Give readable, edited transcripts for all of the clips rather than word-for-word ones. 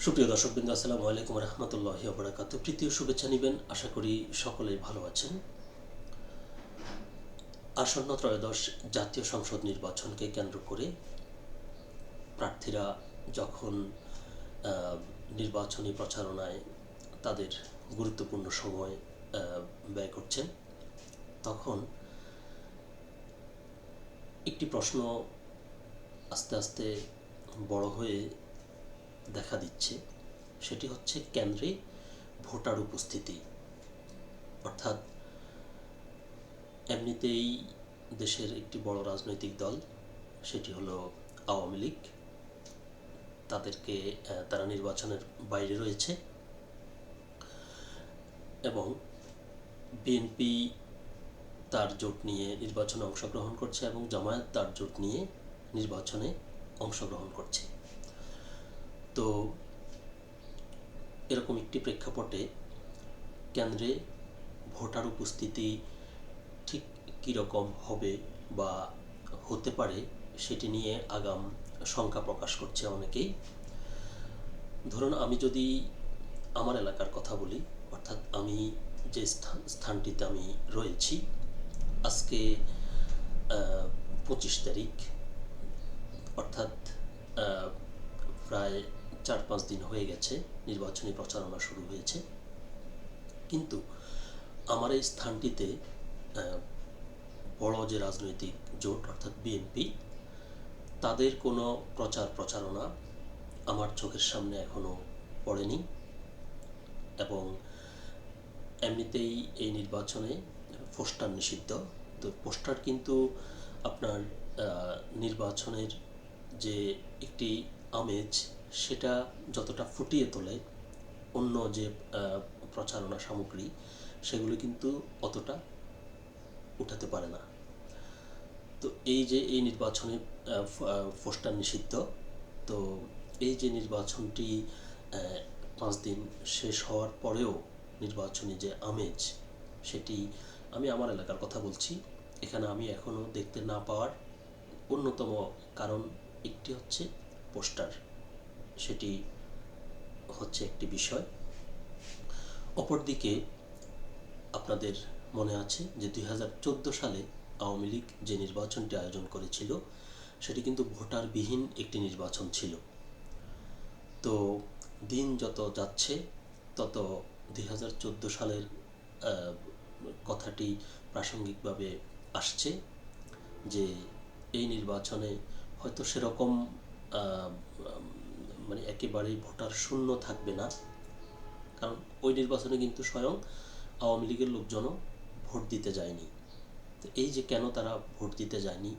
সুপ্রিয় দর্শকবৃন্দ, আসসালামু আলাইকুম রহমতুল্লাহি ওয়া বারাকাতুহু। তৃতীয় শুভেচ্ছা নেবেন, আশা করি সকলেই ভালো আছেন। আসন্ন ত্রয়োদশ জাতীয় সংসদ নির্বাচনকে কেন্দ্র করে প্রার্থীরা যখন নির্বাচনী প্রচারণায় তাদের গুরুত্বপূর্ণ সময় ব্যয় করছেন, তখন একটি প্রশ্ন আস্তে আস্তে বড় হয়ে দেখা দিচ্ছে। সেটি হচ্ছে কেন্দ্রে ভোটার উপস্থিতি। অর্থাৎ এমনিতেই দেশের একটি বড় রাজনৈতিক দল, সেটি হলো আওয়ামী লীগ, তারা নির্বাচনের বাইরে রয়েছে এবং বিএনপি তার জোট নিয়ে নির্বাচনে অংশগ্রহণ করছে এবং জামায়াত তার জোট নিয়ে নির্বাচনে অংশগ্রহণ করছে। তো এরকম একটি প্রেক্ষাপটে কেন্দ্রে ভোটার উপস্থিতি ঠিক কীরকম হবে বা হতে পারে সেটি নিয়ে আগাম শঙ্কা প্রকাশ করছে অনেকেই। ধরুন, আমি যদি আমার এলাকার কথা বলি, অর্থাৎ আমি যে স্থানটিতে আমি রয়েছি, আজকে 25 তারিখ, অর্থাৎ প্রায় 4-5 দিন হয়ে গেছে নির্বাচনী প্রচারণা শুরু হয়েছে। কিন্তু আমার এই স্থানটিতে বড় যে রাজনৈতিক জোট অর্থাৎ বিএনপি, তাদের কোনো প্রচারণা আমার চোখের সামনে এখনও পড়েনি। এবং এমনিতেই এই নির্বাচনে পোস্টার নিষিদ্ধ। তো পোস্টার কিন্তু আপনার নির্বাচনের যে একটি আমেজ, সেটা যতটা ফুটিয়ে তোলে, অন্য যে প্রচারণা সামগ্রী সেগুলো কিন্তু অতটা উঠাতে পারে না। তো এই নির্বাচনে পোস্টার নিষিদ্ধ। তো এই যে নির্বাচনটি 5 দিন শেষ হওয়ার পরেও নির্বাচনী যে আমেজ, সেটি আমি আমার এলাকার কথা বলছি, এখানে আমি এখনও দেখতে না পাওয়ার অন্যতম কারণ একটি হচ্ছে পোস্টার। সেটি হচ্ছে একটি বিষয়। অপরদিকে আপনাদের মনে আছে যে 2014 সালে আওয়ামী লীগ যে নির্বাচনটি আয়োজন করেছিল, সেটি কিন্তু ভোটারবিহীন একটি নির্বাচন ছিল। তো দিন যত যাচ্ছে তত 2014 সালের কথাটি প্রাসঙ্গিকভাবে আসছে যে এই নির্বাচনে হয়তো সেরকম মানে একেবারেই ভোটার শূন্য থাকবে না, কারণ ওই নির্বাচনে কিন্তু স্বয়ং আওয়ামী লীগের লোকজনও ভোট দিতে যায়নি। তো এই যে কেন তারা ভোট দিতে যায়নি,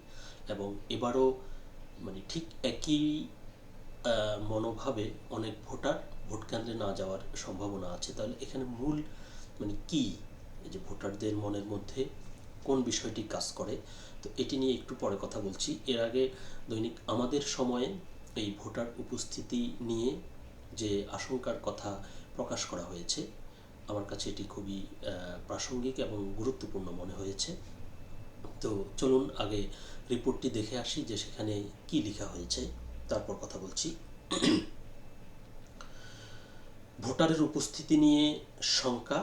এবং এবারও মানে ঠিক একই মনোভাবে অনেক ভোটার ভোট কেন্দ্রে না যাওয়ার সম্ভাবনা আছে, তাহলে এখানে মূল মানে কি, এই যে ভোটারদের মনের মধ্যে কোন বিষয়টি কাজ করে, তো এটি নিয়ে একটু পরে কথা বলছি। এর আগে দৈনিক আমাদের সময়ে এই ভোটার উপস্থিতি নিয়ে যে আশঙ্কার কথা প্রকাশ করা হয়েছে, আমার কাছে এটি খুবই প্রাসঙ্গিক এবং গুরুত্বপূর্ণ মনে হয়েছে। তো চলুন আগে রিপোর্টটি দেখে আসি যে সেখানে কি লেখা হয়েছে, তারপর কথা বলছি। ভোটারের উপস্থিতি নিয়ে শঙ্কা,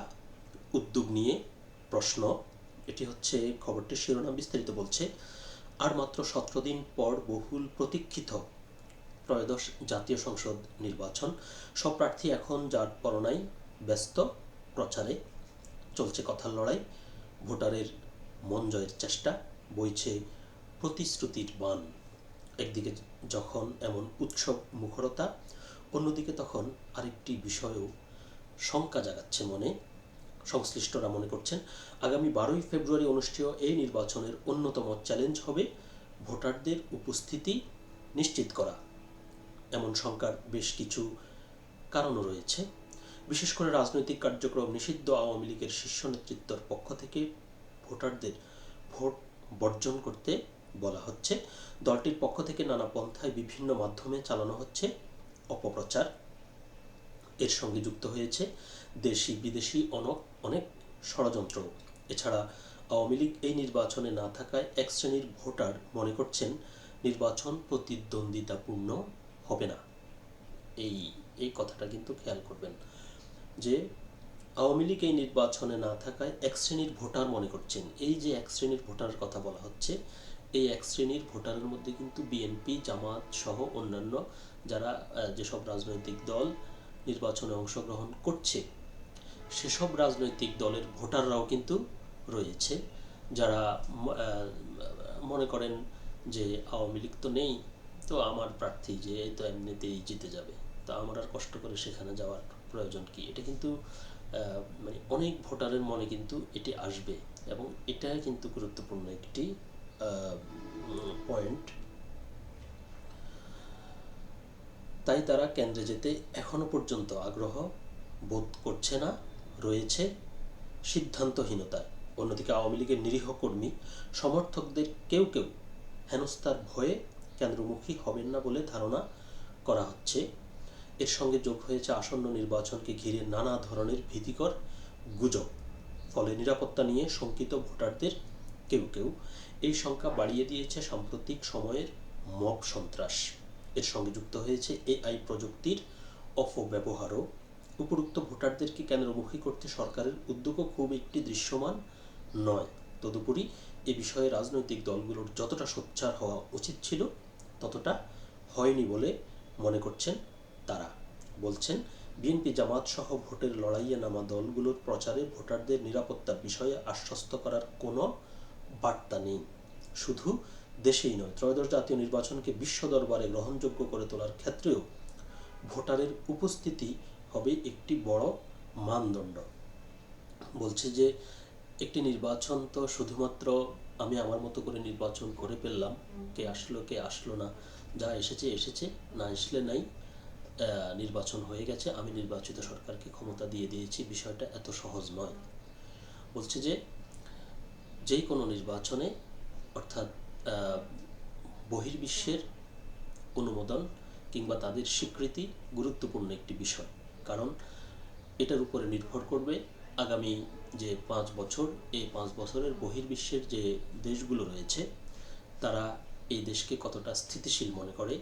উদ্যোগ নিয়ে প্রশ্ন, এটি হচ্ছে খবরটির শিরোনাম। বিস্তারিত বলছে, আর মাত্র 17 দিন পর বহুল প্রতীক্ষিত ত্রয়োদশ জাতীয় সংসদ নির্বাচন। সব প্রার্থী এখন যার পরনাই ব্যস্ত প্রচারে, চলছে কথার লড়াই, ভোটারের মন জয়ের চেষ্টা, বইছে প্রতিশ্রুতির বান। একদিকে যখন এমন উৎসব মুখরতা, অন্যদিকে তখন আরেকটি বিষয়ও শঙ্কা জাগাচ্ছে মনে। সংশ্লিষ্টরা মনে করছেন আগামী 12ই ফেব্রুয়ারি অনুষ্ঠেয় এই নির্বাচনের অন্যতম চ্যালেঞ্জ হবে ভোটারদের উপস্থিতি নিশ্চিত করা। এমন শঙ্কার বেশ কিছু কারণও রয়েছে। বিশেষ করে রাজনৈতিক কার্যক্রম নিষিদ্ধ আওয়ামী লীগের শীর্ষ নেতৃত্বের পক্ষ থেকে ভোটারদের ভোট বর্জন করতে বলা হচ্ছে। দলটির পক্ষ থেকে নানা পন্থায় বিভিন্ন মাধ্যমে চালানো হচ্ছে অপপ্রচার। এর সঙ্গে যুক্ত হয়েছে দেশি বিদেশি অনেক ষড়যন্ত্র। এছাড়া আওয়ামী লীগ এই নির্বাচনে না থাকায় এক শ্রেণীর ভোটার মনে করছেন নির্বাচন প্রতিদ্বন্দ্বিতাপূর্ণ হবে না। এই কথাটা কিন্তু খেয়াল করবেন যে আওয়ামী লীগ এই নির্বাচনে না থাকায় এক শ্রেণীর ভোটার মনে করছেন। এই যে এক শ্রেণীর ভোটারের কথা বলা হচ্ছে, এই এক শ্রেণীর ভোটারের মধ্যে কিন্তু বিএনপি, জামাত সহ অন্যান্য যারা যেসব রাজনৈতিক দল নির্বাচনে অংশগ্রহণ করছে সেসব রাজনৈতিক দলের ভোটাররাও কিন্তু রয়েছে, যারা মনে করেন যে আওয়ামী লীগ তো নেই, তো আমার প্রার্থী যে তো এমনিতেই জিতে যাবে, তা আমার আর কষ্ট করে সেখানে যাওয়ার প্রয়োজন কি। এটা কিন্তু মানে অনেক ভোটারের মনে কিন্তু এটি আসবে, এবং এটাই কিন্তু গুরুত্বপূর্ণ একটি পয়েন্ট। তাই তারা কেন্দ্রে যেতে এখনো পর্যন্ত আগ্রহ বোধ করছে না, রয়েছে সিদ্ধান্তহীনতায়। অন্যদিকে আওয়ামী লীগের নিরীহ কর্মী সমর্থকদের কেউ কেউ হেনস্থার ভয়ে কেন্দ্রমুখী হবেন না বলে ধারণা করা হচ্ছে। এর সঙ্গে যোগ হয়েছে আসন্ন নির্বাচনকে ঘিরে নানা ধরনের ভীতিকর গুজব। ফলে নিরাপত্তা নিয়ে শঙ্কিত ভোটারদের কেউ কেউ এই শঙ্কা বাড়িয়ে দিয়েছে সাম্প্রতিক সময়ের মব সন্ত্রাস। এর সঙ্গে যুক্ত হয়েছে এআই প্রযুক্তির অপব্যবহারও। উপরোক্ত ভোটারদেরকে কেন্দ্রমুখী করতে সরকারের উদ্যোগও খুব একটি দৃশ্যমান নয়। তদুপরি এ বিষয়ে রাজনৈতিক দলগুলোর যতটা সোচ্চার হওয়া উচিত ছিল ততটা হয়নি বলে মনে করছেন তারা। বলছেন, বিএনপি, জামাত সহ ভোটের লড়াইয়ে নামা দলগুলোর প্রচারে ভোটারদের নিরাপত্তার বিষয়ে আশ্বস্ত করার কোনো বার্তা নেই। শুধু দেশেই নয়, ত্রয়োদশ জাতীয় নির্বাচনকে বিশ্ব দরবারে গ্রহণযোগ্য করে তোলার ক্ষেত্রেও ভোটারের উপস্থিতি হবে একটি বড় মানদণ্ড। বলছে যে একটি নির্বাচন তো শুধুমাত্র আমি আমার মতো করে নির্বাচন করে ফেললাম, কে আসলো না, যা এসেছে এসেছে, না আসলে নাই, নির্বাচন হয়ে গেছে, আমি নির্বাচিত সরকারকে ক্ষমতা দিয়ে দিয়েছি, বিষয়টা এত সহজ নয়। বলছে যে যেই কোনো নির্বাচনে অর্থাৎ বহির্বিশ্বের অনুমোদন কিংবা তাদের স্বীকৃতি গুরুত্বপূর্ণ একটি বিষয়, কারণ এটার উপরে নির্ভর করবে আগামী যে 5 বছর, এই 5 বছরের বহির্বিশ্বের যে দেশগুলো রয়েছে তারা এই দেশকে কতটা স্থিতিশীল মনে করে,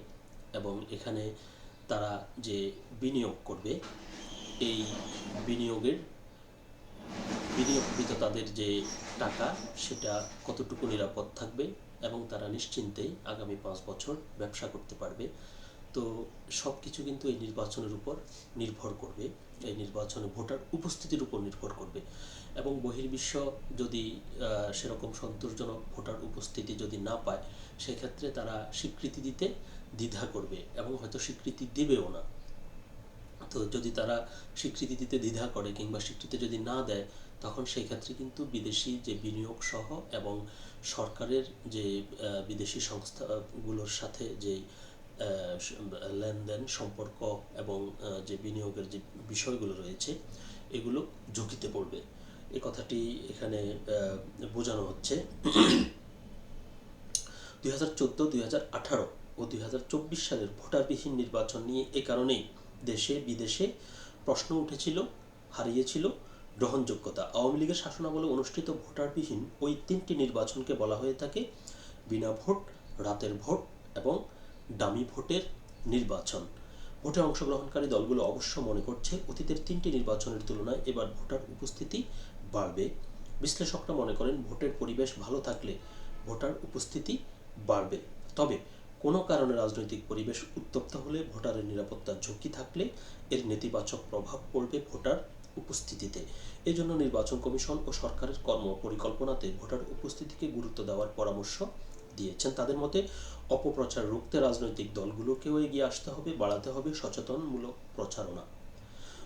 এবং এখানে তারা যে বিনিয়োগ করবে এই বিনিয়োগকৃত তাদের যে টাকা সেটা কতটুকু নিরাপদ থাকবে, এবং তারা নিশ্চিন্তেই আগামী 5 বছর ব্যবসা করতে পারবে। তো সব কিছু কিন্তু এই নির্বাচনের উপর নির্ভর করবে, এই নির্বাচনে ভোটার উপস্থিতির উপর নির্ভর করবে। এবং বহির্বিশ্ব যদি সেরকম সন্তোষজনক ভোটার উপস্থিতি যদি না পায়, সেক্ষেত্রে তারা স্বীকৃতি দিতে দ্বিধা করবে এবং হয়তো স্বীকৃতি দেবেও না। তো যদি তারা স্বীকৃতি দিতে দ্বিধা করে কিংবা স্বীকৃতি যদি না দেয়, তখন সেই ক্ষেত্রে কিন্তু বিদেশি যে বিনিয়োগ সহ এবং সরকারের যে বিদেশি সংস্থাগুলোর সাথে যে লেনদেন সম্পর্ক এবং যে বিনিয়োগের যে বিষয়গুলো রয়েছে এগুলো ঝুঁকিতে পড়বে। এই কথাটি এখানে বোঝানো হচ্ছে। 2014, 2018 ও 2024 সালের ভোটারবিহীন নির্বাচন নিয়ে এ কারণেই দেশে বিদেশে প্রশ্ন উঠেছিল, হারিয়েছিল গ্রহণযোগ্যতা। আওয়ামী লীগের শাসনামলে অনুষ্ঠিত ভোটারবিহীন ওই 3টি নির্বাচনকে বলা হয়ে থাকে বিনা ভোট, রাতের ভোট এবং ডামি ভোটের নির্বাচন। ভোটে অংশগ্রহণকারী দলগুলো অবশ্য মনে করছে অতীতের 3টি নির্বাচনের তুলনায় এবার ভোটার উপস্থিতি বাড়বে। বিশ্লেষকরা মনে করেন ভোটের পরিবেশ ভালো থাকলে ভোটার উপস্থিতি বাড়বে। তবে কোনো কারণে রাজনৈতিক পরিবেশ উত্তপ্ত হলে, ভোটারের নিরাপত্তার ঝুঁকি থাকলে এর নেতিবাচক প্রভাব পড়বে ভোটার উপস্থিতিতে। এজন্য নির্বাচন কমিশন ও সরকারের কর্মপরিকল্পনাতে ভোটার উপস্থিতিকে গুরুত্ব দেওয়ার পরামর্শ দিয়েছেন। তাদের মতে অপপ্রচার রুখতে রাজনৈতিক দলগুলোকেও এগিয়ে আসতে হবে, বাড়াতে হবে সচেতনমূলক প্রচারণা।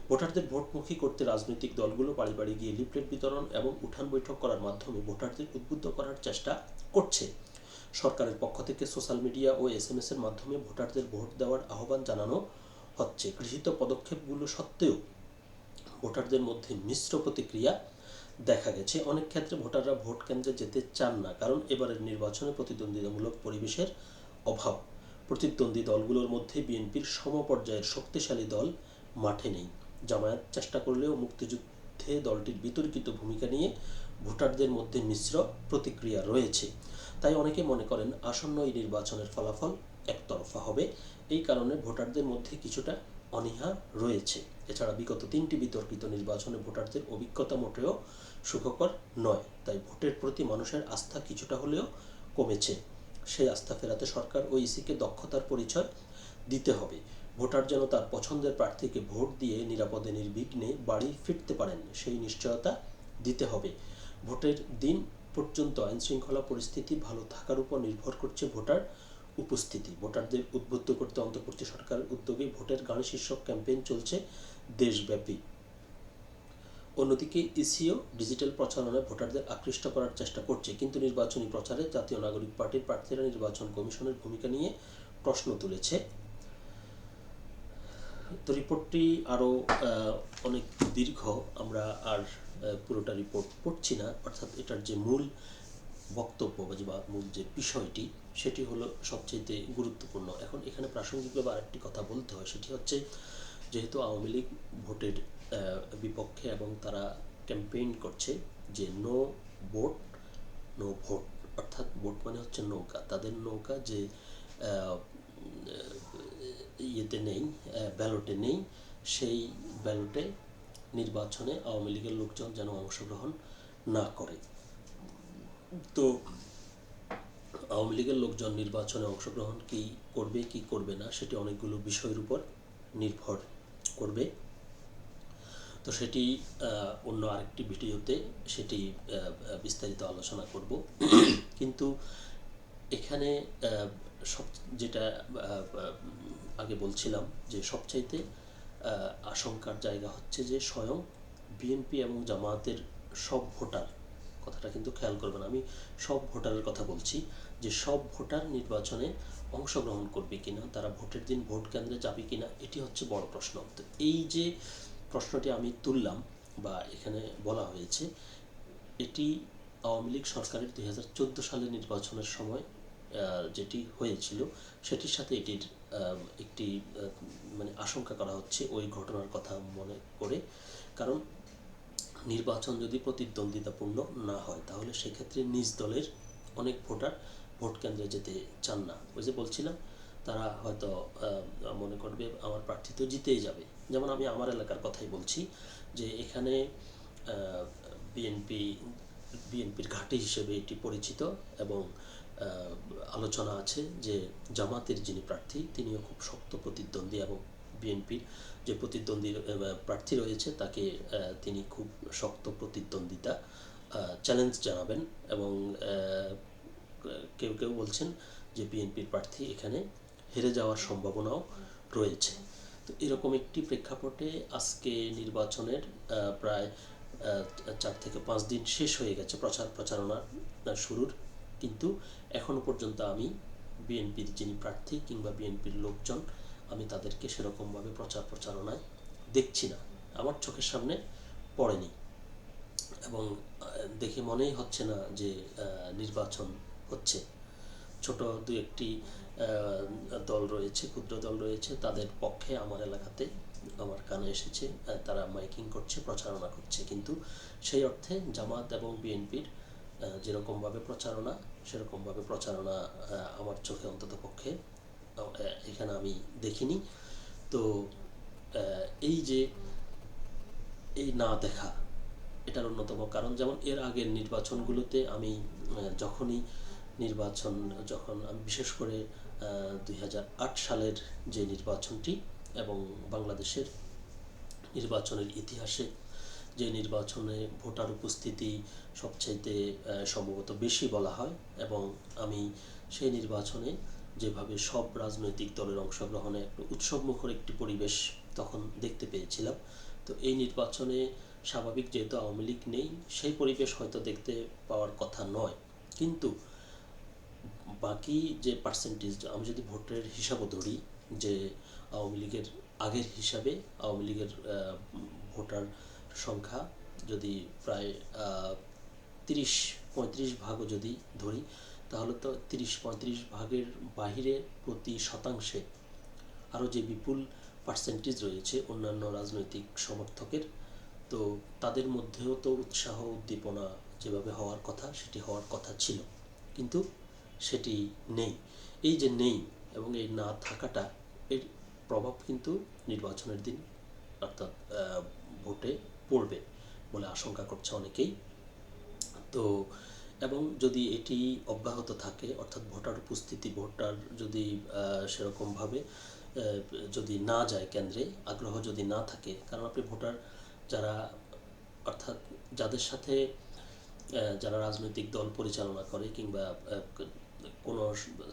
ভোটারদের ভোটমুখী করতে রাজনৈতিক দলগুলো বাড়ি বাড়ি গিয়ে লিফলেট বিতরণ এবং উঠান বৈঠক করার মাধ্যমে ভোটারদের উদ্বুদ্ধ করার চেষ্টা করছে। সরকারের পক্ষ থেকে সোশ্যাল মিডিয়া ও SMS এর মাধ্যমে ভোটারদের ভোট দেওয়ার আহ্বান জানানো হচ্ছে। গৃহীত পদক্ষেপগুলো সত্ত্বেও ভোটারদের মধ্যে মিশ্র প্রতিক্রিয়া দেখা গেছে। অনেক ক্ষেত্রে ভোটাররা ভোট কেন্দ্রে যেতে চান না, কারণ এবারের নির্বাচনে প্রতিদ্বন্দ্বিতামূলক পরিবেশের অভাব। প্রতিদ্বন্দ্বী দলগুলোর মধ্যে বিএনপির সমপর্যায়ের শক্তিশালী দল মাঠে নেই। জামায়াত চেষ্টা করলেও মুক্তিযুদ্ধে দলটির বিতর্কিত ভূমিকা নিয়ে ভোটারদের মধ্যে মিশ্র প্রতিক্রিয়া রয়েছে। তাই অনেকে মনে করেন আসন্ন এই নির্বাচনের ফলাফল একতরফা হবে। এই কারণে ভোটারদের মধ্যে কিছুটা অনীহা রয়েছে। এছাড়া বিগত 3টি বিতর্কিত নির্বাচনে ভোটারদের অভিজ্ঞতা মোটেও সুখকর নয়, তাই ভোটের প্রতি মানুষের আস্থা কিছুটা হলেও কমেছে। সেই আস্থা ফেরাতে সরকার ও ইসিকে দক্ষতার পরিচয় দিতে হবে। ভোটার যেন তার পছন্দের প্রার্থীকে ভোট দিয়ে নিরাপদে নির্বিঘ্নে বাড়ি ফিরতে পারেন, সেই নিশ্চয়তা দিতে হবে। ভোটের দিন পর্যন্ত আইনশৃঙ্খলা পরিস্থিতি ভালো থাকার উপর নির্ভর করছে ভোটার উপস্থিতি। ভোটারদের উদ্বুদ্ধ করতে অন্তর্বর্তী সরকারের উদ্যোগে ভোটের গান শীর্ষক ক্যাম্পেইন চলছে দেশব্যাপী। অন্যদিকে ইসিও ডিজিটাল প্রচারণায় ভোটারদের আকৃষ্ট করার চেষ্টা করছে, কিন্তু নির্বাচনী প্রচারে জাতীয় নাগরিক পার্টির প্রার্থীরা নির্বাচন কমিশনের ভূমিকা নিয়ে প্রশ্ন তুলেছে। তো রিপোর্টটি আরও অনেক দীর্ঘ, আমরা আর পুরোটা রিপোর্ট পড়ছি না। অর্থাৎ এটার যে মূল বক্তব্য বা মূল যে বিষয়টি, সেটি হলো সবচেয়ে গুরুত্বপূর্ণ। এখন এখানে প্রাসঙ্গিকভাবে আরেকটি কথা বলতে হয়, সেটি হচ্ছে যেহেতু আওয়ামী লীগ ভোটের বিপক্ষে এবং তারা ক্যাম্পেইন করছে যে নো ভোট নো ভোট, অর্থাৎ ভোট মানে হচ্ছে নৌকা, তাদের নৌকা যে ইয়েতে নেই, ব্যালটে নেই, সেই ব্যালটে নির্বাচনে আওয়ামী লীগের লোকজন যেন অংশগ্রহণ না করে। তো আওয়ামী লীগের লোকজন নির্বাচনে অংশগ্রহণ কি করবে না, সেটি অনেকগুলো বিষয়ের উপর নির্ভর করবে। তো সেটি অন্য আরেকটি ভিডিওতে সেটি বিস্তারিত আলোচনা করব। কিন্তু এখানে সব যেটা আগে বলছিলাম যে সবচাইতে আশঙ্কার জায়গা হচ্ছে যে স্বয়ং বিএনপি এবং জামায়াতের সব ভোটার, কথাটা কিন্তু খেয়াল করবেন, আমি সব ভোটারের কথা বলছি, যে সব ভোটার নির্বাচনে অংশগ্রহণ করবে কিনা, তারা ভোটের দিন ভোট কেন্দ্রে যাবে কিনা, এটি হচ্ছে বড় প্রশ্ন। তো এই যে প্রশ্নটি আমি তুললাম বা এখানে বলা হয়েছে, এটি আওয়ামী লীগ সরকারের 2014 সালের নির্বাচনের সময় যেটি হয়েছিল সেটির সাথে এটির একটি মানে আশঙ্কা করা হচ্ছে ওই ঘটনার কথা মনে করে। কারণ নির্বাচন যদি প্রতিদ্বন্দ্বিতাপূর্ণ না হয় তাহলে সেক্ষেত্রে নিজ দলের অনেক ভোটার ভোট কেন্দ্রে যেতে চান না। ওই যে বলছিলাম, তারা হয়তো মনে করবে আমার প্রার্থী তো জিতেই যাবে। যেমন আমি আমার এলাকার কথাই বলছি, যে এখানে বিএনপির ঘাঁটি হিসেবে এটি পরিচিত এবং আলোচনা আছে যে জামাতের যিনি প্রার্থী তিনিও খুব শক্ত প্রতিদ্বন্দ্বী এবং বিএনপির যে প্রতিদ্বন্দ্বী প্রার্থী রয়েছে তাকে তিনি খুব শক্ত প্রতিদ্বন্দ্বিতা চ্যালেঞ্জ জানাবেন এবং কেউ বলছেন যে বিএনপির প্রার্থী এখানে হেরে যাওয়ার সম্ভাবনাও রয়েছে। তো এরকম একটি প্রেক্ষাপটে আজকে নির্বাচনের প্রায় 4 থেকে 5 দিন শেষ হয়ে গেছে প্রচারণা শুরুর, কিন্তু এখনো পর্যন্ত আমি বিএনপির যিনি প্রার্থী কিংবা বিএনপির লোকজন, আমি তাদেরকে সেরকমভাবে প্রচারণায় দেখছি না, আমার চোখের সামনে পড়েনি এবং দেখে মনেই হচ্ছে না যে নির্বাচন হচ্ছে। ছোট দু একটি দল রয়েছে, ক্ষুদ্র দল রয়েছে, তাদের পক্ষে আমার এলাকাতে আমার কানে এসেছে, তারা মাইকিং করছে, প্রচারণা করছে, কিন্তু সেই অর্থে জামাত এবং বিএনপির যেরকমভাবে প্রচারণা সেরকমভাবে প্রচারণা আমার চোখে অন্তত পক্ষে এখানে আমি দেখিনি। তো এই যে এই না দেখা, এটার অন্যতম কারণ, যেমন এর আগের নির্বাচনগুলোতে আমি যখন আমি বিশেষ করে 2008 সালের যে নির্বাচনটি এবং বাংলাদেশের নির্বাচনের ইতিহাসে যে নির্বাচনে ভোটার উপস্থিতি সবচাইতে সম্ভবত বেশি বলা হয়, এবং আমি সেই নির্বাচনে যেভাবে সব রাজনৈতিক দলের অংশগ্রহণে একটা উৎসবমুখর একটি পরিবেশ তখন দেখতে পেয়েছিলাম। তো এই নির্বাচনে স্বাভাবিক যেহেতু আওয়ামী লীগ নেই, সেই পরিবেশ হয়তো দেখতে পাওয়ার কথা নয়, কিন্তু বাকি যে পার্সেন্টেজ, আমি যদি ভোটের হিসাবও ধরি যে আওয়ামী লীগের আগের হিসাবে আওয়ামী লীগের ভোটার সংখ্যা যদি প্রায় 30-35 ভাগও যদি ধরি, তাহলে তো 30-35 ভাগের বাহিরে প্রতি শতাংশে আরও যে বিপুল পার্সেন্টেজ রয়েছে অন্যান্য রাজনৈতিক সমর্থকের, তো তাদের মধ্যেও তো উৎসাহ উদ্দীপনা যেভাবে হওয়ার কথা সেটি হওয়ার কথা ছিল, কিন্তু সেটি নেই। এই যে নেই এবং এই না থাকাটা, এর প্রভাব কিন্তু নির্বাচনের দিন অর্থাৎ ভোটে পড়বে বলে আশঙ্কা করছে অনেকেই। তো এবং যদি এটি অব্যাহত থাকে অর্থাৎ ভোটার উপস্থিতি ভোটার যদি সেরকমভাবে যদি না যায় কেন্দ্রে, আগ্রহ যদি না থাকে, কারণ আপনি ভোটার যারা অর্থাৎ যাদের সাথে যারা রাজনৈতিক দল পরিচালনা করে কিংবা কোনো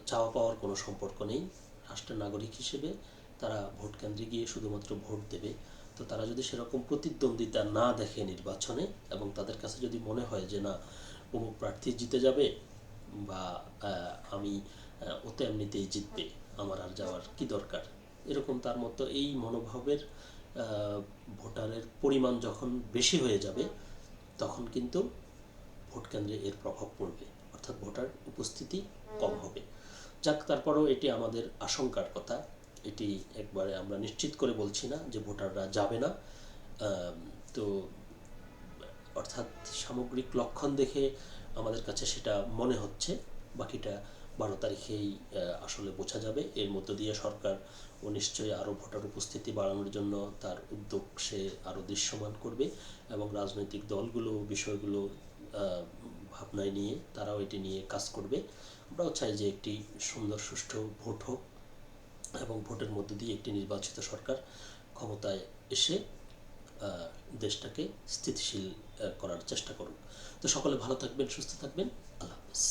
চাওয়া পাওয়ার কোনো সম্পর্ক নেই, রাষ্ট্রের নাগরিক হিসেবে তারা ভোট কেন্দ্রে গিয়ে শুধুমাত্র ভোট দেবে। তো তারা যদি সেরকম প্রতিদ্বন্দ্বিতা না দেখে নির্বাচনে এবং তাদের কাছে যদি মনে হয় যে না অমুক প্রার্থী জিতে যাবে বা আমি ও তো এমনিতেই জিতবে, আমার আর যাওয়ার কি দরকার, এরকম তার মতো এই মনোভাবের ভোটারের পরিমাণ যখন বেশি হয়ে যাবে তখন কিন্তু ভোট কেন্দ্রে এর প্রভাব পড়বে, অর্থাৎ ভোটার উপস্থিতি কম হবে। যাক, তারপরেও এটি আমাদের আশঙ্কার কথা, এটি একবারে আমরা নিশ্চিত করে বলছি না যে ভোটাররা যাবে না। তো অর্থাৎ সামগ্রিক লক্ষণ দেখে আমাদের কাছে সেটা মনে হচ্ছে, বাকিটা 12 তারিখেই আসলে বোঝা যাবে। এর মধ্য দিয়ে সরকার ও নিশ্চয়ই আরও ভোটার উপস্থিতি বাড়ানোর জন্য তার উদ্যোগ সে আরও দৃশ্যমান করবে এবং রাজনৈতিক দলগুলো বিষয়গুলো ভাবনায় নিয়ে তারাও এটি নিয়ে কাজ করবে। আমরাও চাই যে একটি সুন্দর সুষ্ঠু ভোট হোক এবং ভোটের মধ্য দিয়ে একটি নির্বাচিত সরকার ক্ষমতায় এসে দেশটাকে স্থিতিশীল করার চেষ্টা করুন। তো সকলে ভালো থাকবেন, সুস্থ থাকবেন। আল্লাহ হাফেজ।